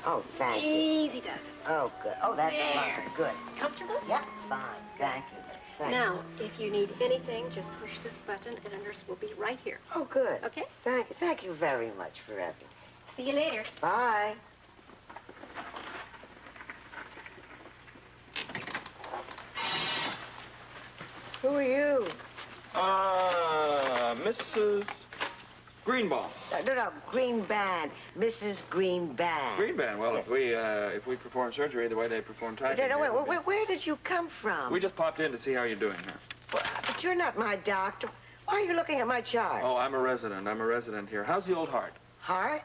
Oh, thank you. Easy does it. Oh, good. Oh, that's fine. Good. Comfortable? Yep, fine. Thank you. Now, if you need anything, just push this button and a nurse will be right here. Oh, good. Okay? Thank you. Thank you very much for everything. See you later. Bye. Who are you? Mrs. Greenbaum. No, Green Band. Mrs. Green Band. Green Band. Well, yes. if we perform surgery the way they perform typing. No, where did you come from? We just popped in to see how you're doing here. Well, but you're not my doctor. Why are you looking at my chart? Oh, I'm a resident. I'm a resident here. How's the old heart? Heart?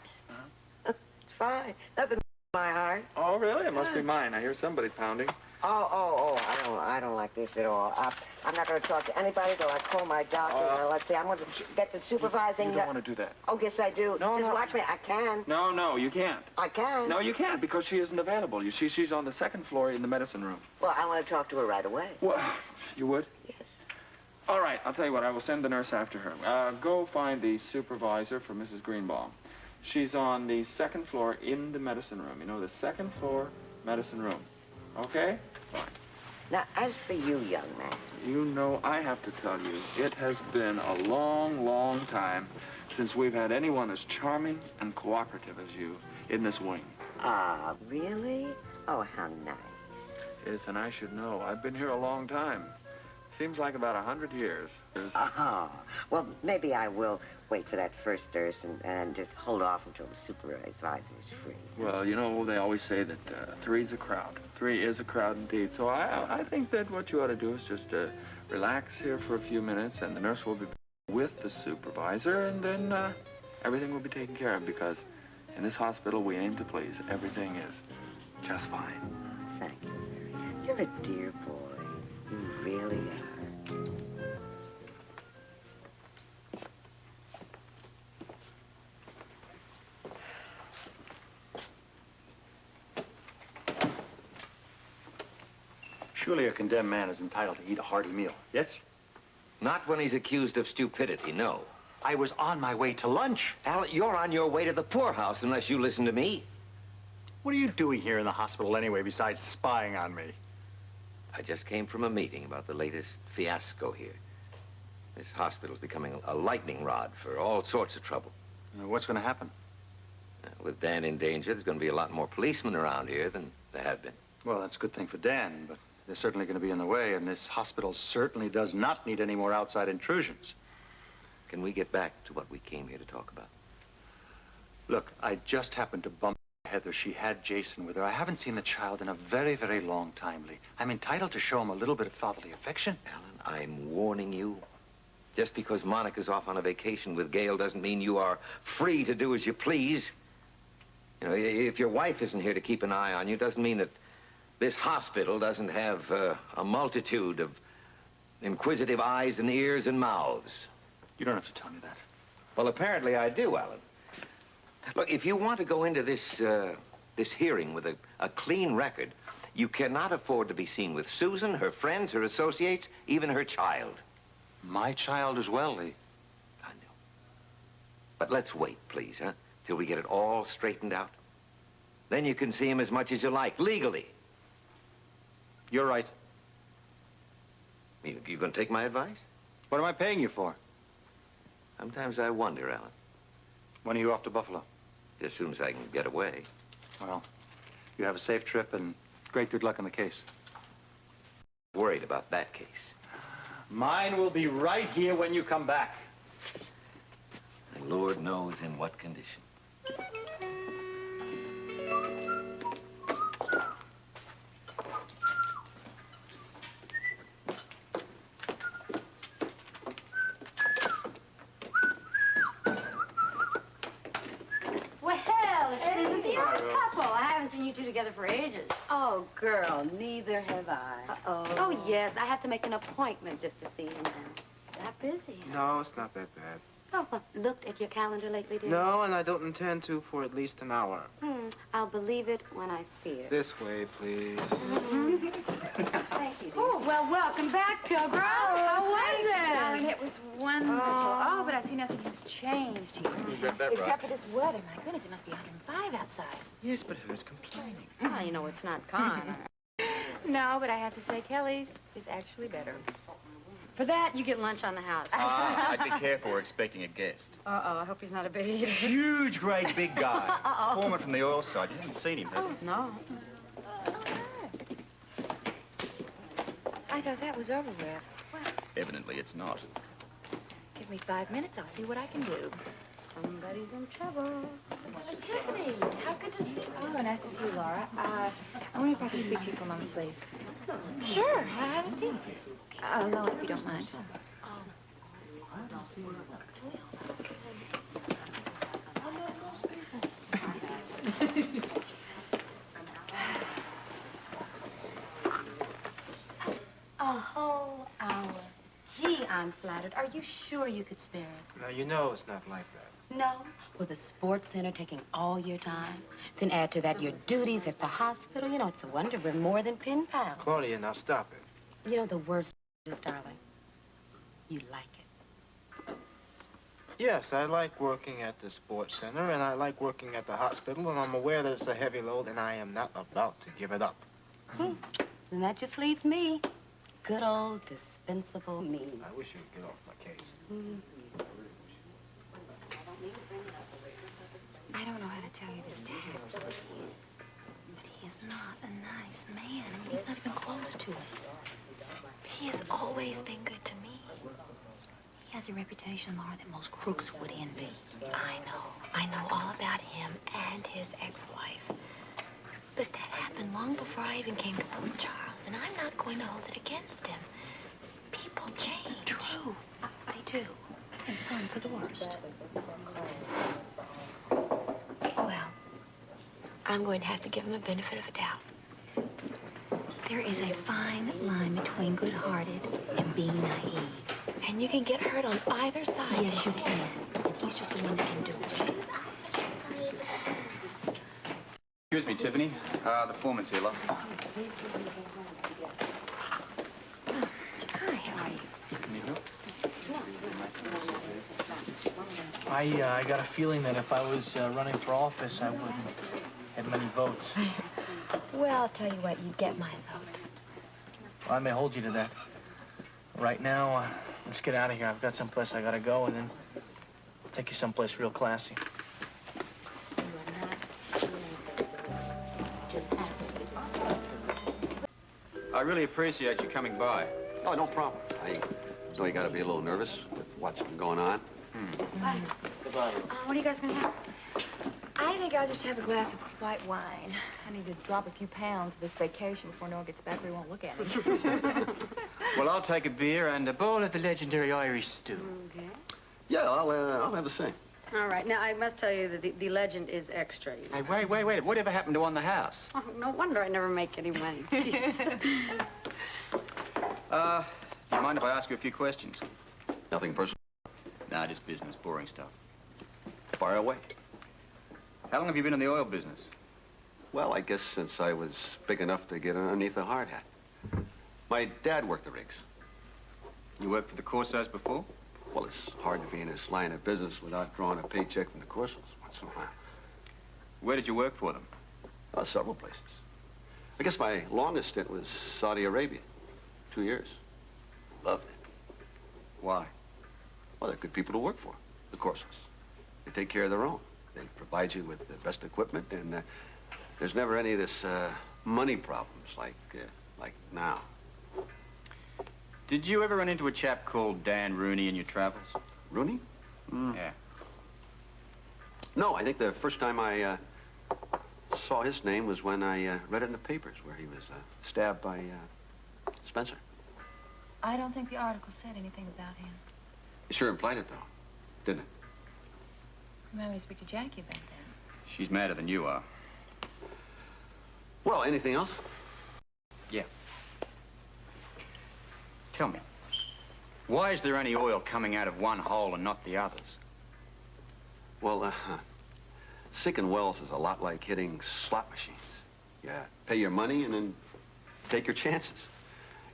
It's fine. Nothing my heart. Oh, really? It must be mine. I hear somebody pounding. Oh, I don't like this at all. I'm not going to talk to anybody till I call my doctor. Let's see, I'm going to get the supervising... You don't want to do that. Oh, yes, I do. No, Just watch me. I can. No, you can't. I can. No, you can't, because she isn't available. You see, she's on the second floor in the medicine room. Well, I want to talk to her right away. Well, you would? Yes. All right, I'll tell you what. I will send the nurse after her. Go find the supervisor for Mrs. Greenbaum. She's on the second floor in the medicine room. You know, the second floor medicine room. Okay? Fine. Now, as for you, young man... You know, I have to tell you, it has been a long, long time since we've had anyone as charming and cooperative as you in this wing. Ah, really? Oh, how nice. Yes, and I should know. I've been here a long time. Seems like about 100 years. Oh, well, maybe I will wait for that first nurse and just hold off until the supervisor is free. Well, you know, they always say that three's a crowd. Three is a crowd indeed. So I think that what you ought to do is just relax here for a few minutes, and the nurse will be with the supervisor, and then everything will be taken care of, because in this hospital we aim to please. Everything is just fine. Thank you. You're a dear boy. You really are. Surely a condemned man is entitled to eat a hearty meal, yes? Not when he's accused of stupidity, no. I was on my way to lunch. Al, you're on your way to the poorhouse unless you listen to me. What are you doing here in the hospital anyway, besides spying on me? I just came from a meeting about the latest fiasco here. This hospital's becoming a lightning rod for all sorts of trouble. What's going to happen? With Dan in danger, there's going to be a lot more policemen around here than there have been. Well, that's a good thing for Dan, but they're certainly going to be in the way, and this hospital certainly does not need any more outside intrusions. Can we get back to what we came here to talk about? Look, I just happened to bump Heather. She had Jason with her. I haven't seen the child in a very, very long time, Lee. I'm entitled to show him a little bit of fatherly affection. Alan, I'm warning you. Just because Monica's off on a vacation with Gail doesn't mean you are free to do as you please. You know, if your wife isn't here to keep an eye on you, doesn't mean that this hospital doesn't have a multitude of inquisitive eyes and ears and mouths. You don't have to tell me that. Well, apparently I do, Alan. Look, if you want to go into this hearing with a clean record, you cannot afford to be seen with Susan, her friends, her associates, even her child. My child as well, Lee. I know. But let's wait, please, huh? Till we get it all straightened out. Then you can see him as much as you like, legally. You're right. You gonna take my advice? What am I paying you for? Sometimes I wonder, Alan. When are you off to Buffalo? As soon as I can get away. Well, you have a safe trip and great good luck in the case. Worried about that case. Mine will be right here when you come back. And Lord knows in what condition. Together for ages. Oh, girl, neither have I. Uh-oh. Oh, yes, I have to make an appointment just to see him now. That busy. No, it's not that bad. Oh, well, looked at your calendar lately, dear? No, and I don't intend to for at least an hour. I'll believe it when I see it. This way, please. Thank you, dear. Oh, well, welcome back, Pilgrim. How was it? Darling, it was wonderful. Oh, but I've seen nothing has changed here. You bet that Except for this weather. My goodness, it must be 105 outside. Yes, but who's complaining? Well, you know, it's not Con. No, but I have to say Kelly's is actually better. For that, you get lunch on the house. I'd be careful. We're expecting a guest. Uh-oh, I hope he's not a big eater. Huge, great, big guy. Foreman from the oil side. You haven't seen him, have you? No. I thought that was over with. Evidently, it's not. Give me 5 minutes, I'll see what I can do. Somebody's in trouble. Tiffany, how good to see you. Oh, nice to see you, Laura. I wonder if I can speak to you for a moment, please. Sure, have a seat. Alone, if you don't mind. A whole hour. Gee, I'm flattered. Are you sure you could spare it? Now, you know it's not like that. No? With the sports center taking all your time, then add to that your duties at the hospital. You know, it's a wonder we're more than pen pals. Claudia, now stop it. You know the worst is, darling, you like it. Yes, I like working at the sports center, and I like working at the hospital, and I'm aware that it's a heavy load, and I am not about to give it up. Then that just leaves me. Good old dispensable me. I wish you'd get off my case. I don't know how to tell you this, Dad, but he is not a nice man. I mean, he's not even close to it. He has always been good to me. He has a reputation, Laura, that most crooks would envy. I know all about him and his ex-wife. But that happened long before I even came to Port Charles, and I'm not going to hold it against him. People change. True. They do. And some for the worst. Well, I'm going to have to give him a benefit of a doubt. There is a fine line between good-hearted and being naive. And you can get hurt on either side. Yes, you can. And he's just the one that can do it. Excuse me, Tiffany. The foreman's here, love. Hi, how are you? Can you help? I got a feeling that if I was running for office, I wouldn't have many votes. Well, I'll tell you what, you get my vote. Well, I may hold you to that. Right now, let's get out of here. I've got someplace I gotta go, and then I'll take you someplace real classy. I really appreciate you coming by. Oh, no problem. I know you gotta be a little nervous with what's been going on. What are you guys gonna have? I think I'll just have a glass of white wine. I need to drop a few pounds this vacation before no one gets back. We won't look at me. Well, I'll take a beer and a bowl of the legendary Irish stew. Okay. Yeah, I'll have the same. All right. Now, I must tell you that the legend is extra. You know. Hey, wait. Whatever happened to On the House? Oh, no wonder I never make any money. Do you mind if I ask you a few questions? Nothing personal. Nah, just business, boring stuff. Fire away. How long have you been in the oil business? Well, I guess since I was big enough to get underneath a hard hat. My dad worked the rigs. You worked for the Corsairs before? Well, it's hard to be in this line of business without drawing a paycheck from the Corsals once in a while. Where did you work for them? Several places. I guess my longest stint was Saudi Arabia. 2 years. Loved it. Why? Well, they're good people to work for, the Corsals. They take care of their own. They provide you with the best equipment, and there's never any of this money problems like now. Did you ever run into a chap called Dan Rooney in your travels? Rooney? Yeah. No, I think the first time I saw his name was when I read it in the papers where he was stabbed by Spencer. I don't think the article said anything about him. It sure implied it, though, didn't it? You might want to speak to Jackie about that. She's madder than you are. Well, anything else? Yeah. Tell me, why is there only oil coming out of one hole and not the others? Well, sinking wells is a lot like hitting slot machines. You pay your money and then take your chances.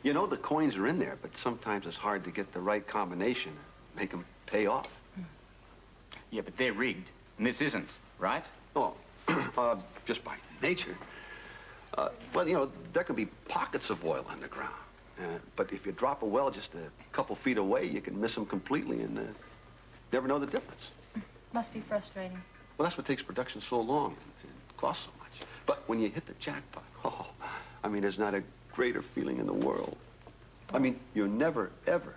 You know the coins are in there, but sometimes it's hard to get the right combination and make them pay off. Yeah, but they're rigged, and this isn't, right? Oh, just by nature. Well, you know, there can be pockets of oil underground. But if you drop a well just a couple feet away, you can miss them completely and never know the difference. Must be frustrating. Well, that's what takes production so long and costs so much. But when you hit the jackpot, oh, I mean, there's not a greater feeling in the world. I mean, you're never, ever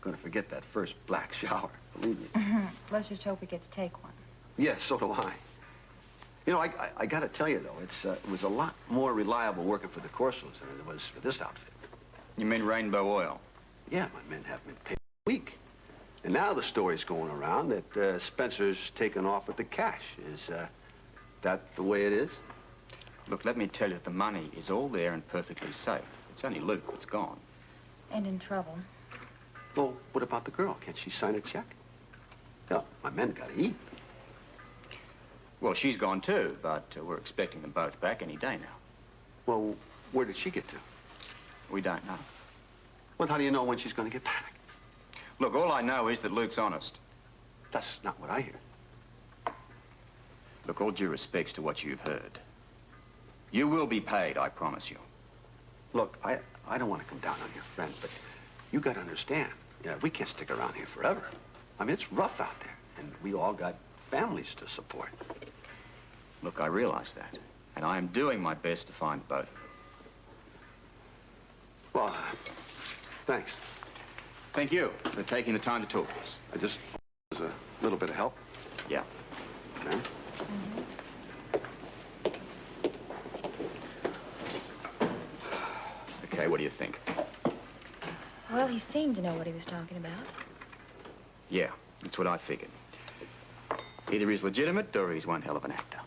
going to forget that first black shower, believe me. Let's just hope we get to take one. Yes, so do I. You know, I got to tell you, though, it was a lot more reliable working for the Corsos than it was for this outfit. You mean Rainbow Oil? Yeah, my men haven't been paid a week. And now the story's going around that Spencer's taken off with the cash. Is that the way it is? Look, let me tell you, the money is all there and perfectly safe. It's only Luke that's gone. And in trouble. Well, what about the girl? Can't she sign a check? No, my men got to eat. Well, she's gone too, but we're expecting them both back any day now. Well, where did she get to? We don't know. Well, how do you know when she's going to get back? Look, all I know is that Luke's honest. That's not what I hear. Look, all due respects to what you've heard. You will be paid, I promise you. Look, I don't want to come down on your friend, but you got to understand, yeah, we can't stick around here forever. I mean, it's rough out there, and we all got families to support. Look, I realize that, and I am doing my best to find both of them. Well, thanks. Thank you for taking the time to talk to us. I just was a little bit of help. Yeah. Okay. Okay, what do you think? Well, he seemed to know what he was talking about. Yeah, that's what I figured. Either he's legitimate or he's one hell of an actor.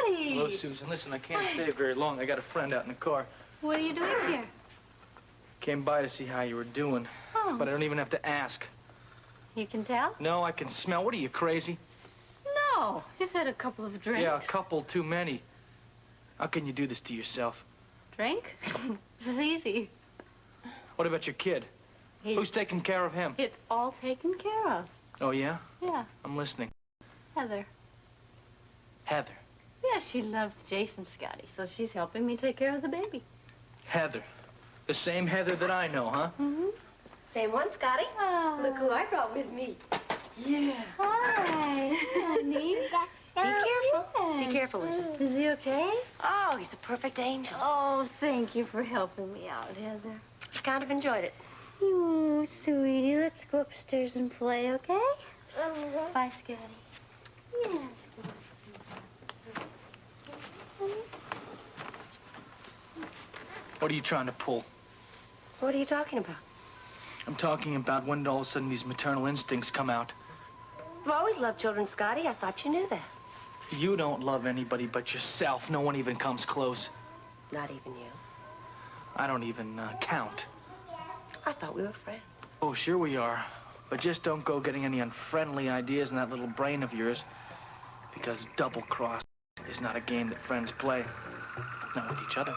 Hello, Susan. Listen, I can't stay very long. I got a friend out in the car. What are you doing here? Came by to see how you were doing. Oh. But I don't even have to ask. You can tell? No, I can smell. What are you, crazy? No, just had a couple of drinks. Yeah, a couple too many. How can you do this to yourself? Drink? It's easy. What about your kid? Who's taking care of him? It's all taken care of. Oh, yeah? Yeah, I'm listening. Heather. Heather. Yeah, she loves Jason, Scotty, so she's helping me take care of the baby. Heather. The same Heather that I know, huh? Mm-hmm. Same one, Scotty. Oh. Look who I brought with me. Yeah. Hi, honey. Be careful. Yes. Be careful with him. Is he okay? Oh, he's a perfect angel. Oh, thank you for helping me out, Heather. She kind of enjoyed it. Oh, sweetie, let's go upstairs and play, okay? Bye, Scotty. Yes. What are you trying to pull? What are you talking about? I'm talking about when all of a sudden these maternal instincts come out. I've always loved children, Scotty. I thought you knew that. You don't love anybody but yourself. No one even comes close. Not even you. I don't even count. I thought we were friends. Oh, sure we are. But just don't go getting any unfriendly ideas in that little brain of yours. Because double-cross is not a game that friends play. Not with each other.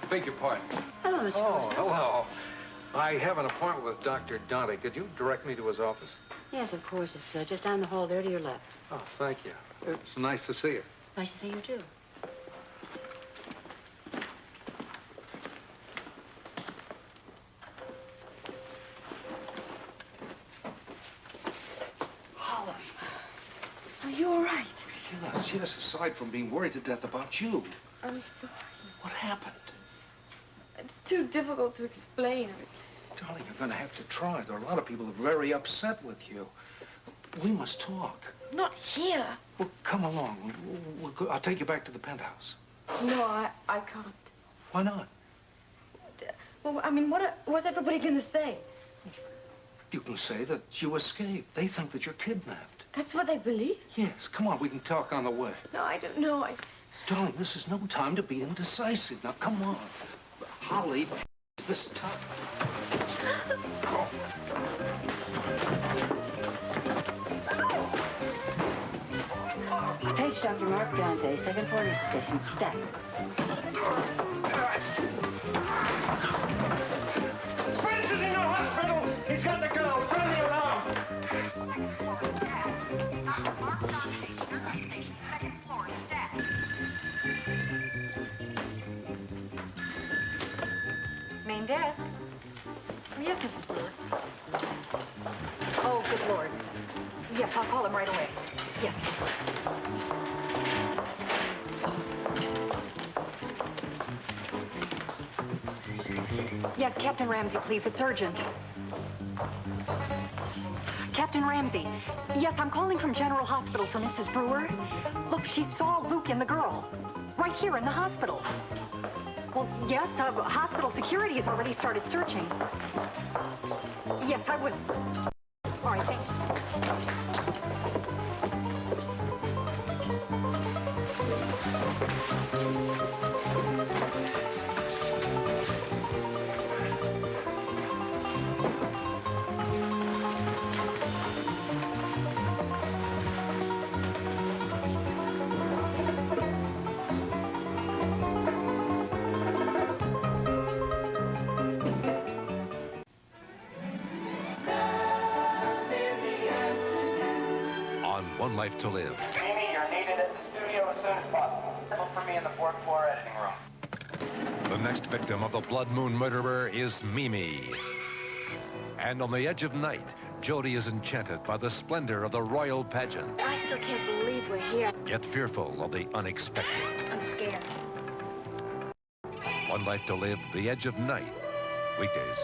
Beg your pardon. Hello, Mr. Oh, hello. I have an appointment with Dr. Dante. Could you direct me to his office? Yes, of course. It's just down the hall there to your left. Oh, thank you. It's nice to see you. Nice to see you, too. Holly. Are you all right? Yes, aside from being worried to death about you. I'm sorry. What happened? It's too difficult to explain. Darling, you're going to have to try. There are a lot of people who are very upset with you. We must talk. Not here. Well, come along. I'll take you back to the penthouse. No, I can't. Why not? Well, I mean, what's everybody going to say? You can say that you escaped. They think that you're kidnapped. That's what they believe? Yes, come on. We can talk on the way. No, I don't know. Darling, this is no time to be indecisive. Now, come on. Holly, This time. Page Dr. Mark Dante, second floor nurse station. Step. Prince is in the hospital! He's got the girl! Send me around! Main desk. Yes, Mrs. Brewer. Oh, good Lord. Yes, I'll call him right away. Yes. Yes, Captain Ramsey, please. It's urgent. Captain Ramsey. Yes, I'm calling from General Hospital for Mrs. Brewer. Look, she saw Luke and the girl. Right here in the hospital. Well, yes, hospital security has already started searching. Yes, I would. All right, thanks. One Life to Live. Mimi, you're needed at the studio as soon as possible. Look for me in the fourth floor editing room. The next victim of the Blood Moon murderer is Mimi. And on the edge of night, Jody is enchanted by the splendor of the royal pageant, I still can't believe we're here. yet fearful of the unexpected. I'm scared. One Life to Live, The Edge of Night. Weekdays